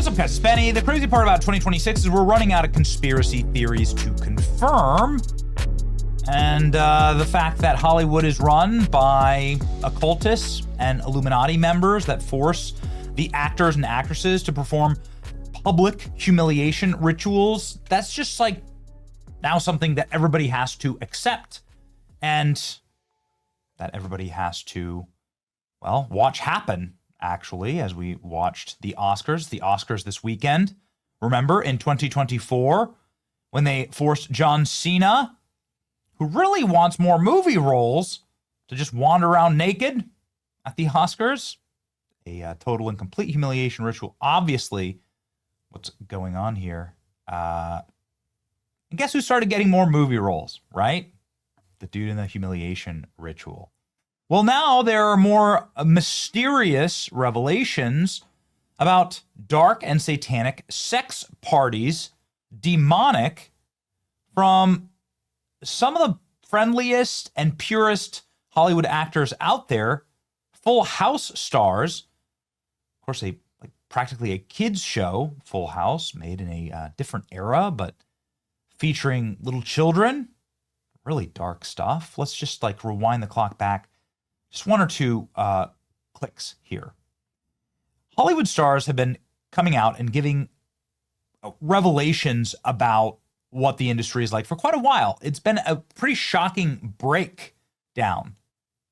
What's up, guys? It's Benny. The crazy part about 2026 is we're running out of conspiracy theories to confirm. And the fact that Hollywood is run by occultists and Illuminati members that force the actors and actresses to perform public humiliation rituals, that's just like now something that everybody has to accept. And that everybody has to, well, watch happen, actually, as we watched the Oscars this weekend. Remember, in 2024, when they forced John Cena, who really wants more movie roles, to just wander around naked at the Oscars. A total and complete humiliation ritual. Obviously, what's going on here? And guess who started getting more movie roles, right? The dude in the humiliation ritual. Well, now there are more mysterious revelations about dark and satanic sex parties, demonic, from some of the friendliest and purest Hollywood actors out there, Full House stars. Of course, practically a kids show, Full House, made in a different era, but featuring little children. Really dark stuff. Let's just rewind the clock back just one or two clicks here. Hollywood stars have been coming out and giving revelations about what the industry is like for quite a while. It's been a pretty shocking breakdown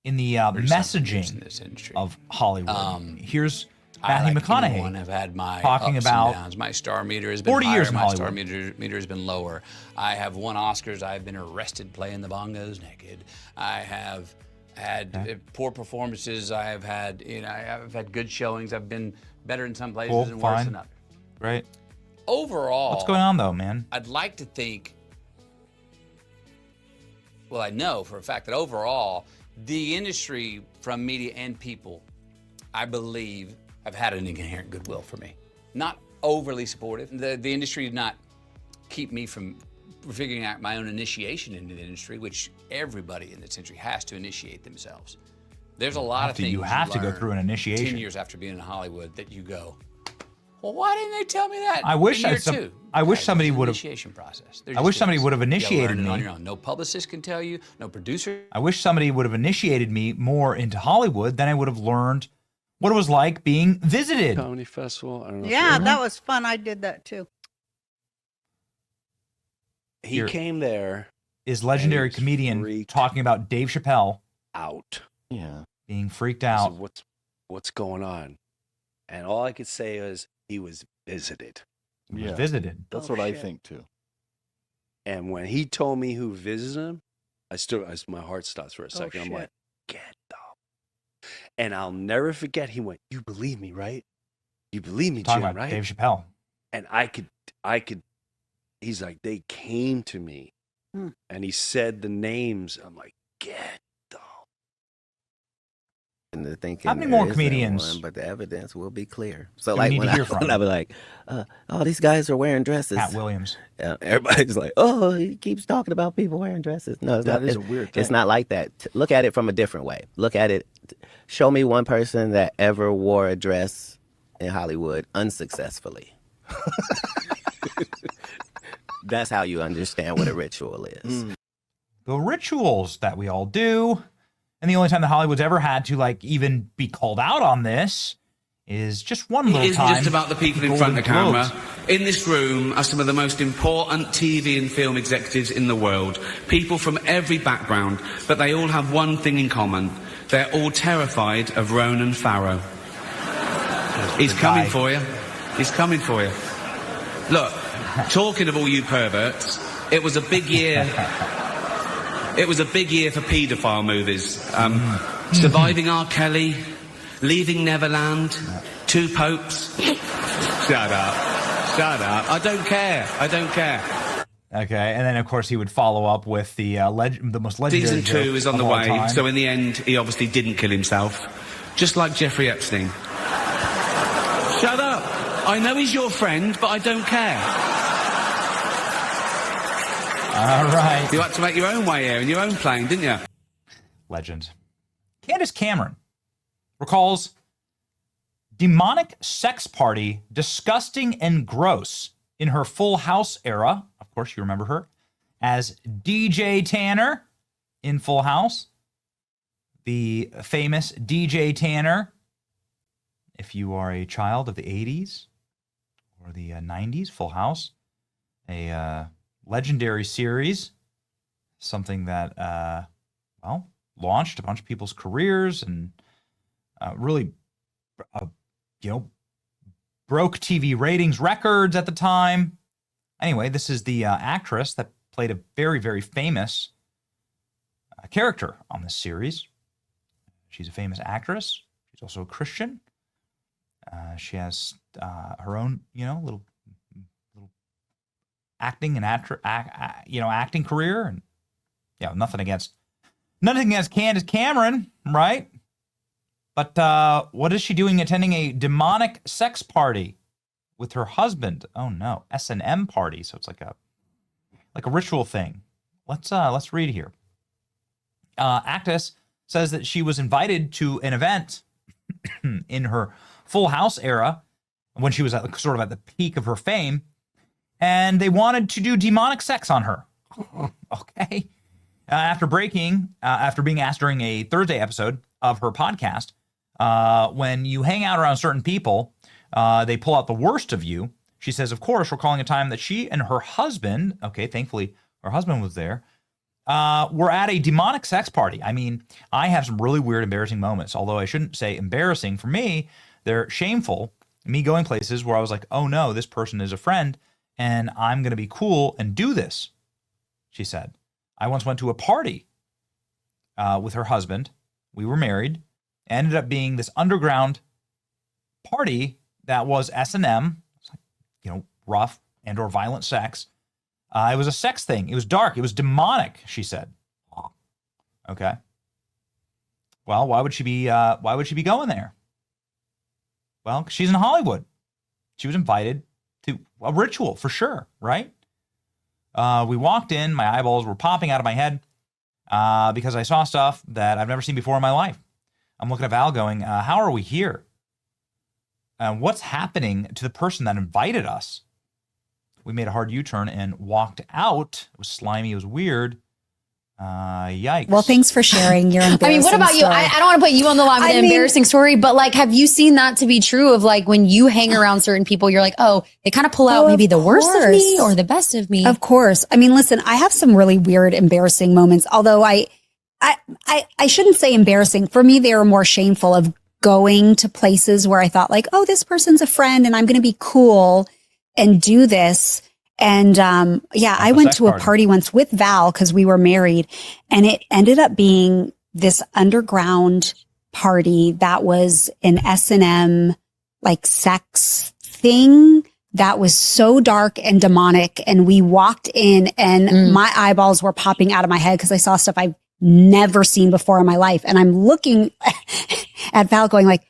in the messaging in this industry of Hollywood. Here's Matthew McConaughey I've had my talking ups about and downs. My star meter has been 40 higher, years in my Hollywood. star meter has been lower. I have won Oscars. I've been arrested playing the bongos naked. I have had poor performances. I have had, I've had good showings. I've been better in some places and worse in others. Right. Overall, what's going on though, man? I'd like to think, well, I know for a fact that overall, the industry, from media and people, I believe, have had an inherent goodwill for me. Not overly supportive. The industry did not keep me from figuring out my own initiation into the industry, which everybody in this industry has to initiate themselves. There's a lot of things you have to go through an initiation. 10 years after being in Hollywood that you go, well, why didn't they tell me that? I wish somebody would have. Initiation process. I wish somebody would have initiated me. On your own. No publicist can tell you. No producer. I wish somebody would have initiated me more into Hollywood. Then I would have learned what it was like being visited. Comedy festival. I don't know. Yeah, that was fun. I did that too. He came there. Is legendary comedian talking about Dave Chappelle out. Yeah, being freaked out. What's going on? And all I could say is he was visited. He was visited. That's what I think too. And when he told me who visited him, my heart stops for a second. I'm like, get the. And I'll never forget. He went, "You believe me, right? You believe me, Talking Jim, about right?" Dave Chappelle. And I could. He's like, they came to me, and he said the names. I'm like, get the. And the thinking, how many more comedians? But the evidence will be clear. So when I be like, oh, these guys are wearing dresses. Pat Williams. Yeah, everybody's like, oh, he keeps talking about people wearing dresses. No, it's that not, is a weird thing. It's not like that. Look at it from a different way. Look at it. Show me one person that ever wore a dress in Hollywood unsuccessfully. That's how you understand what a ritual is. The rituals that we all do. And the only time that Hollywood's ever had to even be called out on this is just one little time. It isn't just about the people in front of the camera. In this room are some of the most important TV and film executives in the world. People from every background, but they all have one thing in common. They're all terrified of Ronan Farrow. He's coming for you. He's coming for you. Look, talking of all you perverts, it was a big year. It was a big year for paedophile movies. Surviving R. Kelly, Leaving Neverland, Two Popes. Shut up. Shut up. I don't care. I don't care. Okay, and then of course he would follow up with the most legendary Season 2 is on the way, time. so in the end he obviously didn't kill himself. Just like Jeffrey Epstein. Shut up. I know he's your friend, but I don't care. All right. You had to make your own way here in your own plane, didn't you? Legend. Candace Cameron recalls demonic sex party, disgusting and gross. In her Full House era, of course, you remember her as DJ Tanner in Full House. The famous DJ Tanner, if you are a child of the 80s or the 90s, Full House, a legendary series, something that, launched a bunch of people's careers and really, broke TV ratings records at the time. Anyway, this is the actress that played a very, very famous character on this series. She's a famous actress. She's also a Christian. She has her own, little acting and acting career, and nothing against Candace Cameron, right? But what is she doing attending a demonic sex party with her husband? Oh no, S&M party. So it's like a ritual thing. Let's read here. Actress says that she was invited to an event in her Full House era when she was sort of at the peak of her fame, and they wanted to do demonic sex on her. Okay. After being asked during a Thursday episode of her podcast, when you hang out around certain people, they pull out the worst of you. She says, of course, recalling a time that she and her husband, okay, thankfully her husband was there, were at a demonic sex party. I mean, I have some really weird, embarrassing moments, although I shouldn't say embarrassing. For me, they're shameful. Me going places where I was like, oh no, this person is a friend and I'm going to be cool and do this, she said. I once went to a party with her husband. We were married. Ended up being this underground party that was S&M, rough and or violent sex. It was a sex thing. It was dark. It was demonic, she said. Okay. Well, why would she be going there? Well, 'cause she's in Hollywood. She was invited to a ritual for sure, right? We walked in, my eyeballs were popping out of my head because I saw stuff that I've never seen before in my life. I'm looking at Val going, how are we here? What's happening to the person that invited us? We made a hard U-turn and walked out. It was slimy. It was weird. Yikes. Well, thanks for sharing your embarrassing I mean, what about you? story. I don't want to put you on the line with an embarrassing story, but like, have you seen that to be true of like when you hang around certain people, you're like, oh, they kind of pull out maybe the worst of me or the best of me? Of course. I mean, listen, I have some really weird, embarrassing moments, although I shouldn't say embarrassing. For me, they were more shameful of going to places where I thought like, oh, this person's a friend and I'm going to be cool and do this. And, I went to a party once with Val because we were married, and it ended up being this underground party that was an S&M like sex thing that was so dark and demonic. And we walked in and my eyeballs were popping out of my head because I saw stuff I've never seen before in my life. And I'm looking at Val going like,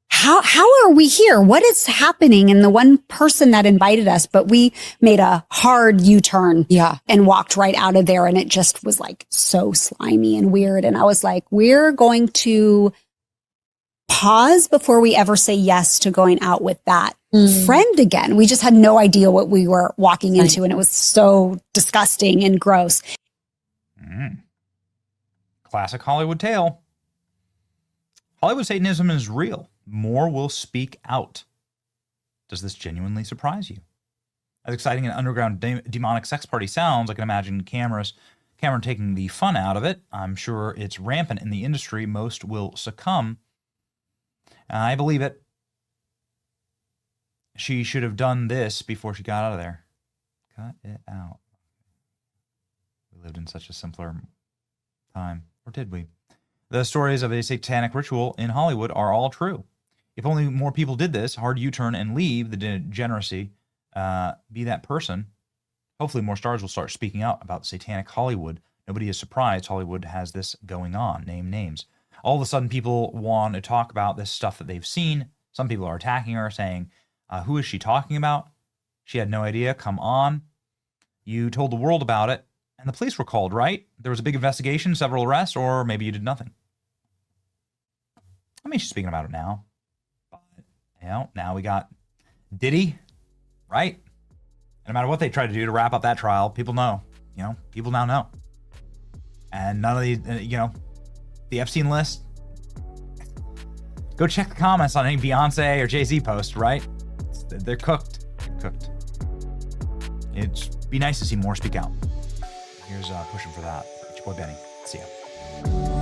how are we here? What is happening? And the one person that invited us, but we made a hard U-turn and walked right out of there. And it just was like so slimy and weird. And I was like, we're going to pause before we ever say yes to going out with that friend again. We just had no idea what we were walking into. And it was so disgusting and gross. Classic Hollywood tale. Hollywood Satanism is real. More will speak out. Does this genuinely surprise you? As exciting an underground demonic sex party sounds, I can imagine Cameron taking the fun out of it. I'm sure it's rampant in the industry. Most will succumb. I believe it. She should have done this before she got out of there. Cut it out. We lived in such a simpler time. Or did we? The stories of a satanic ritual in Hollywood are all true. If only more people did this, hard U-turn and leave the degeneracy, be that person, hopefully more stars will start speaking out about satanic Hollywood. Nobody is surprised Hollywood has this going on. Name names. All of a sudden, people want to talk about this stuff that they've seen. Some people are attacking her, saying, who is she talking about? She had no idea. Come on. You told the world about it, and the police were called, right? There was a big investigation, several arrests, or maybe you did nothing. I mean, she's speaking about it now. You know, now we got Diddy, right? And no matter what they try to do to wrap up that trial, people know. You know, people now know. And none of these, you know, the Epstein list. Go check the comments on any Beyonce or Jay-Z post, right? They're cooked. They're cooked. It'd be nice to see more speak out. Here's pushing for that. It's your boy Benny. See ya.